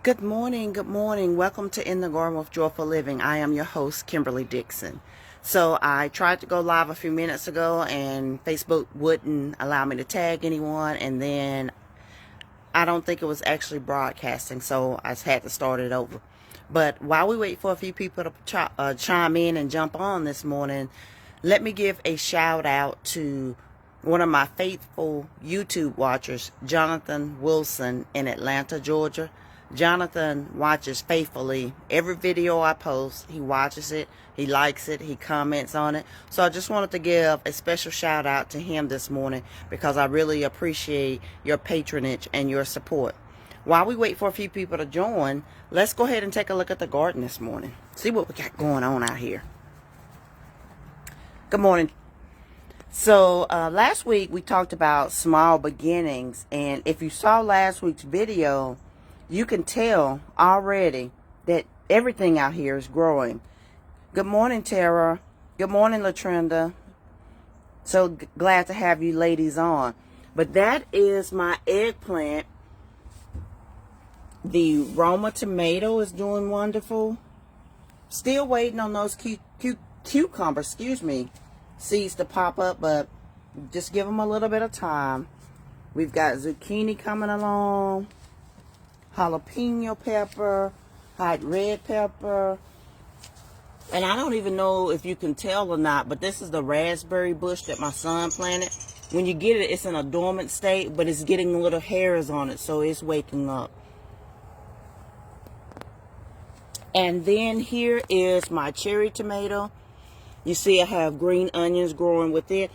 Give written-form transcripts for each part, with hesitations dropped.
Good morning, good morning. Welcome to In the Garden with Joyful Living. I am your host, Kimberly Dixon. So I tried to go live a few minutes ago and Facebook wouldn't allow me to tag anyone, and then I don't think it was actually broadcasting, so I had to start it over. But while we wait for a few people to chime in and jump on this morning, let me give a shout out to one of my faithful YouTube watchers, Jonathan Wilson in Atlanta, Georgia. Jonathan watches faithfully every video I post. He watches it, he likes it, he comments on it. So I just wanted to give a special shout out to him this morning because I really appreciate your patronage and your support. While we wait for a few people to join, let's go ahead and take a look at the garden this morning. See what we got going on out here. Good morning. So last week we talked about small beginnings, and if you saw last week's video, you can tell already that everything out here is growing. Good morning, Tara. Good morning, Latrinda. So glad to have you ladies on. But that is my eggplant. The Roma tomato is doing wonderful. Still waiting on those cucumber, seeds to pop up, but just give them a little bit of time. We've got zucchini coming along, jalapeno pepper, hot red pepper, and I don't even know if you can tell or not, but this is the raspberry bush that my son planted. When you get it, it's in a dormant state, but it's getting little hairs on it, so it's waking up. And then here is my cherry tomato. You see I have green onions growing with it.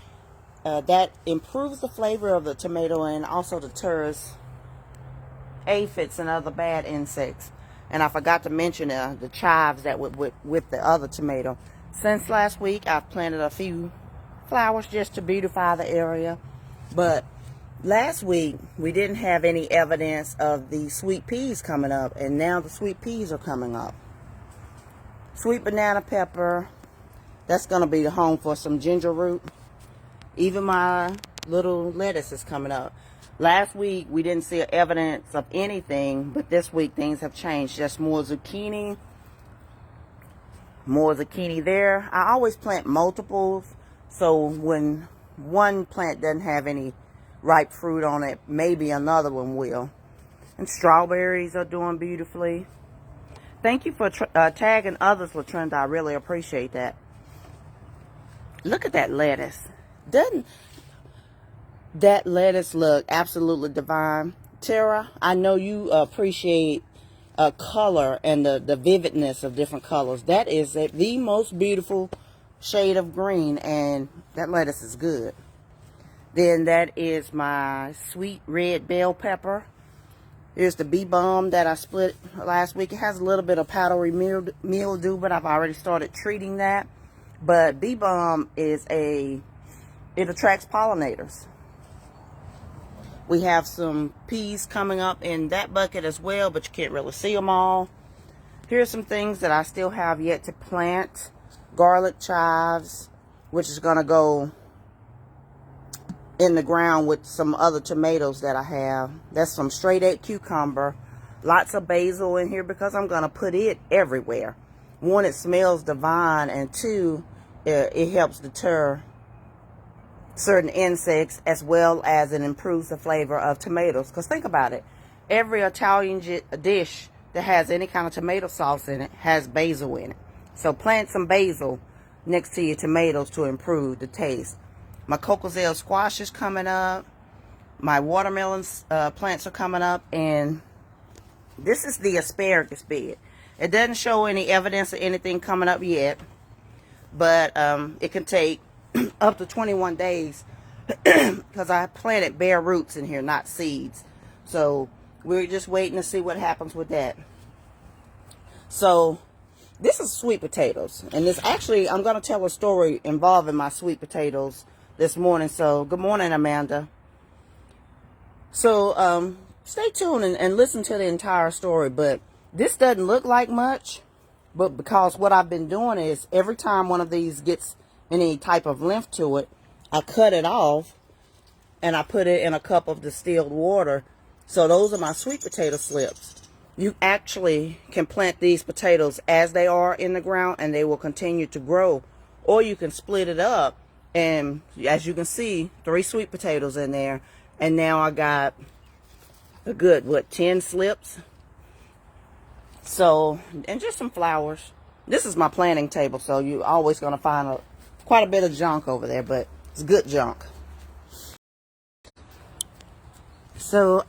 That improves the flavor of the tomato and also deters aphids and other bad insects. And I forgot to mention the chives that with the other tomato. Since last week, I've planted a few flowers just to beautify the area. But last week, we didn't have any evidence of the sweet peas coming up. And now the sweet peas are coming up. Sweet banana pepper. That's going to be the home for some ginger root. Even my little lettuce is coming up. Last week, we didn't see evidence of anything, but this week things have changed. Just more zucchini. More zucchini there. I always plant multiples, so when one plant doesn't have any ripe fruit on it, maybe another one will. And strawberries are doing beautifully. Thank you for tagging others, Latrinda. I really appreciate that. Look at that lettuce. Doesn't that lettuce look absolutely divine? Tara, I know you appreciate color and the vividness of different colors. That is the most beautiful shade of green, and that lettuce is good. Then that is my sweet red bell pepper. Here's the bee balm that I split last week. It has a little bit of powdery mildew, but I've already started treating that. But bee balm is it attracts pollinators. We have some peas coming up in that bucket as well, but you can't really see them all. Here's some things that I still have yet to plant. Garlic chives, which is going to go in the ground with some other tomatoes that I have. That's some straight egg cucumber. Lots of basil in here because I'm going to put it everywhere. One, it smells divine, and two, it helps deter certain insects, as well as it improves the flavor of tomatoes. Because think about it, every Italian dish that has any kind of tomato sauce in it has basil in it. So plant some basil next to your tomatoes to improve the taste. My cocozelle squash is coming up. My watermelon plants are coming up. And this is the asparagus bed. It doesn't show any evidence of anything coming up yet. But it can take up to 21 days because I planted bare roots in here, not seeds. So we're just waiting to see what happens with that. So this is sweet potatoes. And this actually, I'm going to tell a story involving my sweet potatoes this morning. So good morning, Amanda. So stay tuned and listen to the entire story. But this doesn't look like much. But because what I've been doing is every time one of these gets any type of length to it, I cut it off and I put it in a cup of distilled water. So those are my sweet potato slips. You actually can plant these potatoes as they are in the ground and they will continue to grow. Or you can split it up, and as you can see, 3 sweet potatoes in there. And now I got a good, 10 slips. So, and just some flowers. This is my planting table, so you're always going to find quite a bit of junk over there, but it's good junk. So,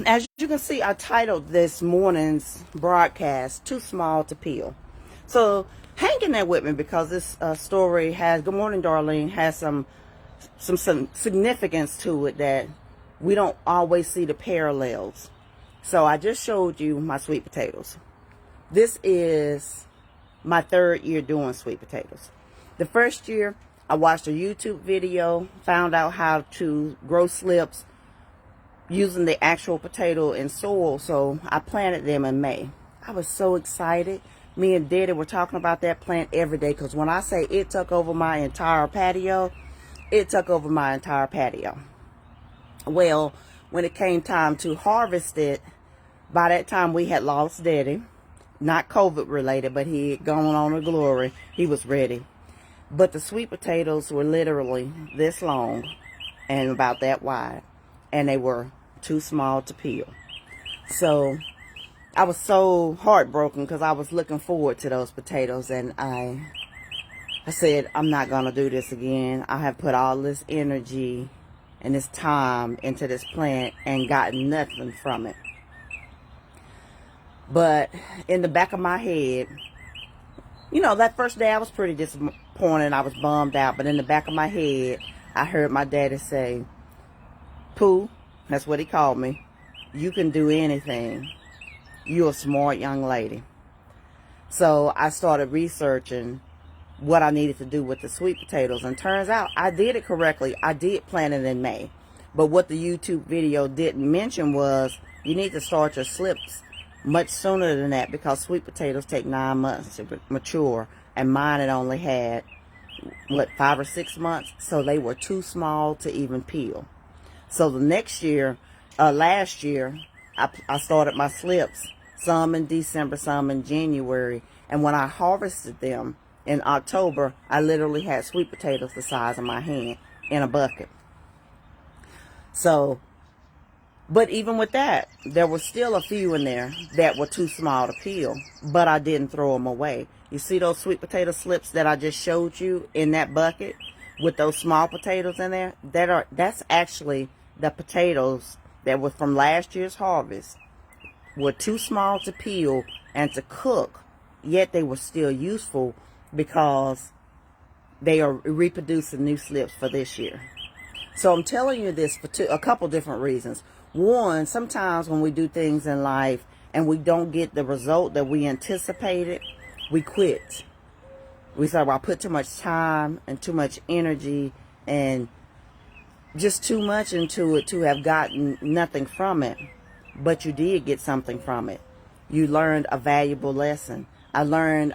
as you can see, I titled this morning's broadcast, Too Small to Peel. So, hang in there with me, because this story has, good morning, Darlene, has some significance to it that we don't always see the parallels. So, I just showed you my sweet potatoes. This is my 3rd year doing sweet potatoes. The first year, I watched a YouTube video, found out how to grow slips using the actual potato in soil, so I planted them in May. I was so excited. Me and Daddy were talking about that plant every day, because when I say it took over my entire patio, it took over my entire patio. Well, when it came time to harvest it, by that time we had lost Daddy. Not COVID related, but he had gone on to glory. He was ready. But the sweet potatoes were literally this long and about that wide, and they were too small to peel. So I was so heartbroken, because I was looking forward to those potatoes, and I said, I'm not going to do this again. I have put all this energy and this time into this plant and gotten nothing from it. But in the back of my head, you know, that first day I was pretty disappointed. I was bummed out. But in the back of my head, I heard my daddy say, Pooh, that's what he called me, you can do anything. You're a smart young lady. So I started researching what I needed to do with the sweet potatoes. And turns out I did it correctly. I did plant it in May. But what the YouTube video didn't mention was you need to start your slips much sooner than that, because sweet potatoes take 9 months to mature. And mine had only had, 5 or 6 months. So they were too small to even peel. So the next year, last year, I started my slips, some in December, some in January. And when I harvested them in October, I literally had sweet potatoes the size of my hand in a bucket. So, but even with that, there were still a few in there that were too small to peel, but I didn't throw them away. You see those sweet potato slips that I just showed you in that bucket with those small potatoes in there? That's actually the potatoes that were from last year's harvest, were too small to peel and to cook, yet they were still useful because they are reproducing new slips for this year. So I'm telling you this for a couple different reasons. One, sometimes when we do things in life and we don't get the result that we anticipated, we quit. We say, well, I put too much time and too much energy and just too much into it to have gotten nothing from it. But you did get something from it. You learned a valuable lesson. I learned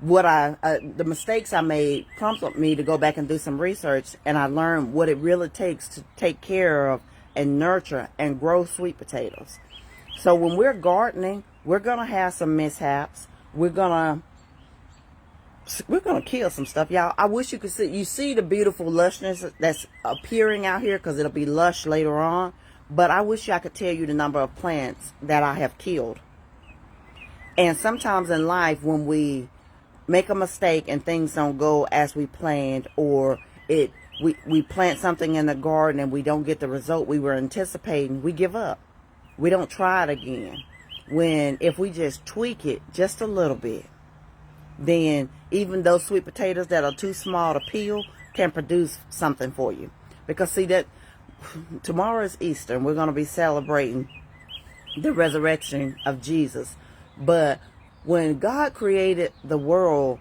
the mistakes I made prompted me to go back and do some research, and I learned what it really takes to take care of and nurture and grow sweet potatoes. So when we're gardening, we're gonna have some mishaps. We're gonna kill some stuff, y'all. I wish you could see. You see the beautiful lushness that's appearing out here, because it'll be lush later on. But I wish I could tell you the number of plants that I have killed. And sometimes in life, when we make a mistake and things don't go as we planned, or we plant something in the garden and we don't get the result we were anticipating, we give up. We don't try it again. When if we just tweak it just a little bit, then even those sweet potatoes that are too small to peel can produce something for you. Because see, that tomorrow is Easter and we're going to be celebrating the resurrection of Jesus. But when God created the world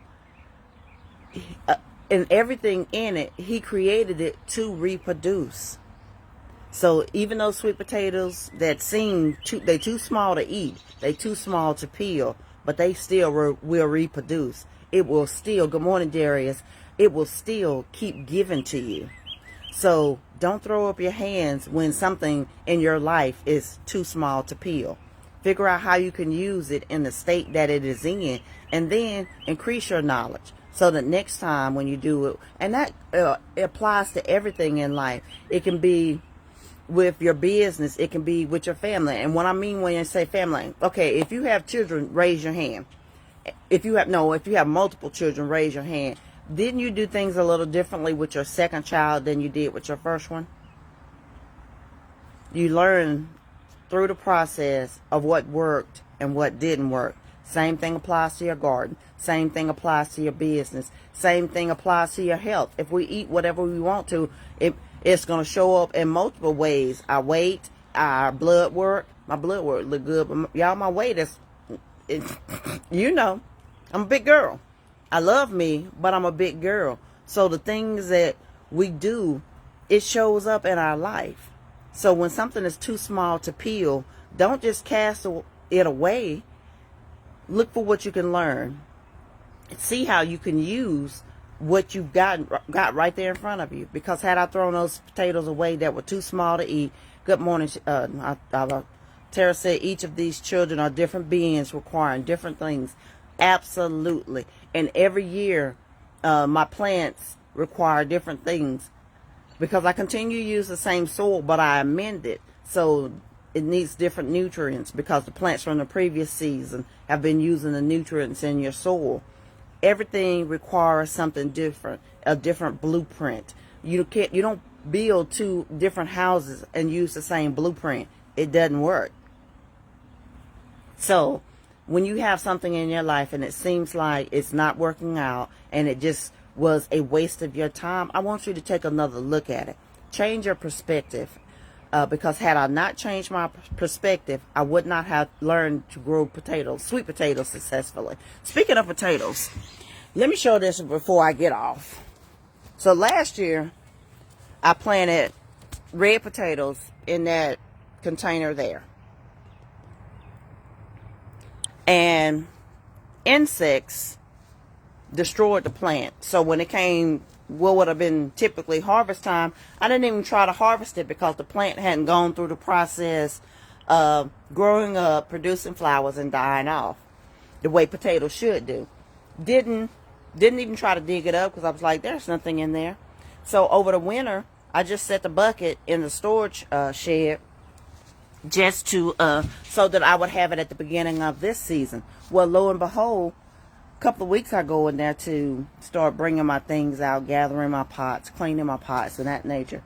and everything in it, he created it to reproduce. So even those sweet potatoes that seem they're too small to eat, they're too small to peel, but they still will reproduce. It will still, good morning, Darius, it will still keep giving to you. So don't throw up your hands when something in your life is too small to peel. Figure out how you can use it in the state that it is in, and then increase your knowledge so that next time when you do it, and that it applies to everything in life. It can be with your business, it can be with your family. And what I mean when I say family, okay, if you have children, raise your hand. If you have multiple children, raise your hand. Didn't you do things a little differently with your second child than you did with your first one? You learn through the process of what worked and what didn't work. Same thing applies to your garden. Same thing applies to your business. Same thing applies to your health. If we eat whatever we want to, it's going to show up in multiple ways. Our weight, our blood work. My blood work look good, but y'all, my weight is, you know, I'm a big girl. I love me, but I'm a big girl. So the things that we do, it shows up in our life. So when something is too small to peel, don't just cast it away. Look for what you can learn. See how you can use what you've got right there in front of you. Because had I thrown those potatoes away that were too small to eat, good morning, Tara said each of these children are different beings requiring different things. Absolutely. And every year, my plants require different things. Because I continue to use the same soil, but I amend it. So it needs different nutrients because the plants from the previous season have been using the nutrients in your soil. Everything requires something different, a different blueprint. You don't build two different houses and use the same blueprint. It doesn't work. So when you have something in your life and it seems like it's not working out and it just was a waste of your time, I want you to take another look at it. Change your perspective. Because had I not changed my perspective, I would not have learned to grow potatoes, sweet potatoes, successfully. Speaking of potatoes, let me show this before I get off. So last year, I planted red potatoes in that container there. And insects destroyed the plant. So when it came, what would have been typically harvest time, I didn't even try to harvest it because the plant hadn't gone through the process of growing up, producing flowers, and dying off the way potatoes should do. Didn't even try to dig it up because I was like, there's nothing in there. So over the winter, I just set the bucket in the storage shed just to so that I would have it at the beginning of this season. Well, lo and behold, couple of weeks I go in there to start bringing my things out, gathering my pots, cleaning my pots, and that nature.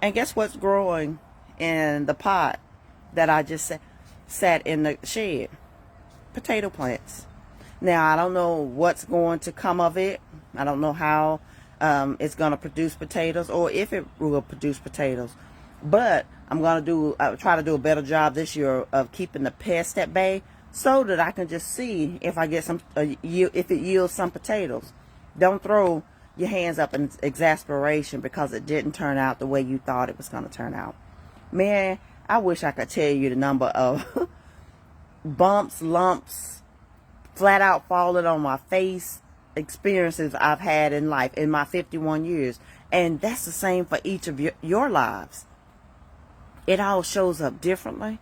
And guess what's growing in the pot that I just sat in the shed? Potato plants. Now, I don't know what's going to come of it. I don't know how it's going to produce potatoes or if it will produce potatoes. But I'm going to try to do a better job this year of keeping the pests at bay, so that I can just see if I get if it yields some potatoes. Don't throw your hands up in exasperation because it didn't turn out the way you thought it was going to turn out. Man, I wish I could tell you the number of bumps, lumps, flat out falling on my face experiences I've had in life in my 51 years. And that's the same for each of your lives. It all shows up differently.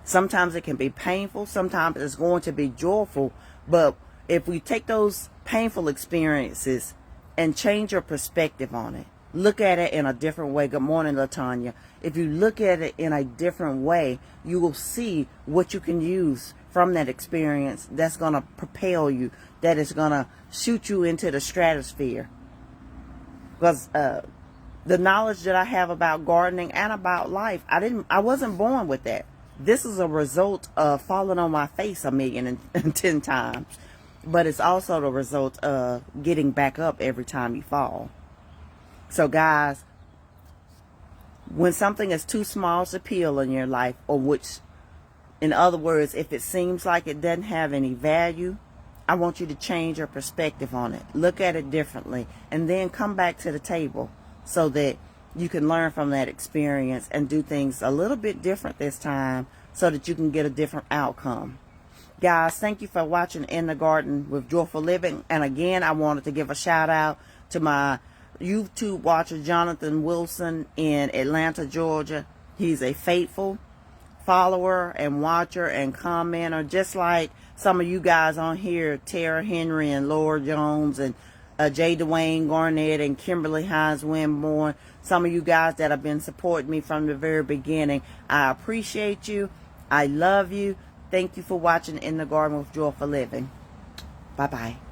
Sometimes it can be painful. Sometimes it's going to be joyful. But if we take those painful experiences and change your perspective on it, look at it in a different way. Good morning, LaTanya. If you look at it in a different way, you will see what you can use from that experience that's going to propel you, that is going to shoot you into the stratosphere. Because the knowledge that I have about gardening and about life, I wasn't born with that. This is a result of falling on my face 1,010 times. But it's also the result of getting back up every time you fall. So guys, when something is too small to peel in your life, or which, in other words, if it seems like it doesn't have any value, I want you to change your perspective on it. Look at it differently. And then come back to the table so that you can learn from that experience and do things a little bit different this time so that you can get a different outcome. Guys, thank you for watching In the Garden with Joyful Living. And again, I wanted to give a shout out to my YouTube watcher, Jonathan Wilson in Atlanta, Georgia. He's a faithful follower and watcher and commenter, just like some of you guys on here, Tara Henry and Laura Jones and J. Dwayne Garnett and Kimberly Hines Winborn, some of you guys that have been supporting me from the very beginning. I appreciate you. I love you. Thank you for watching In the Garden with Joyful Living. Bye-bye.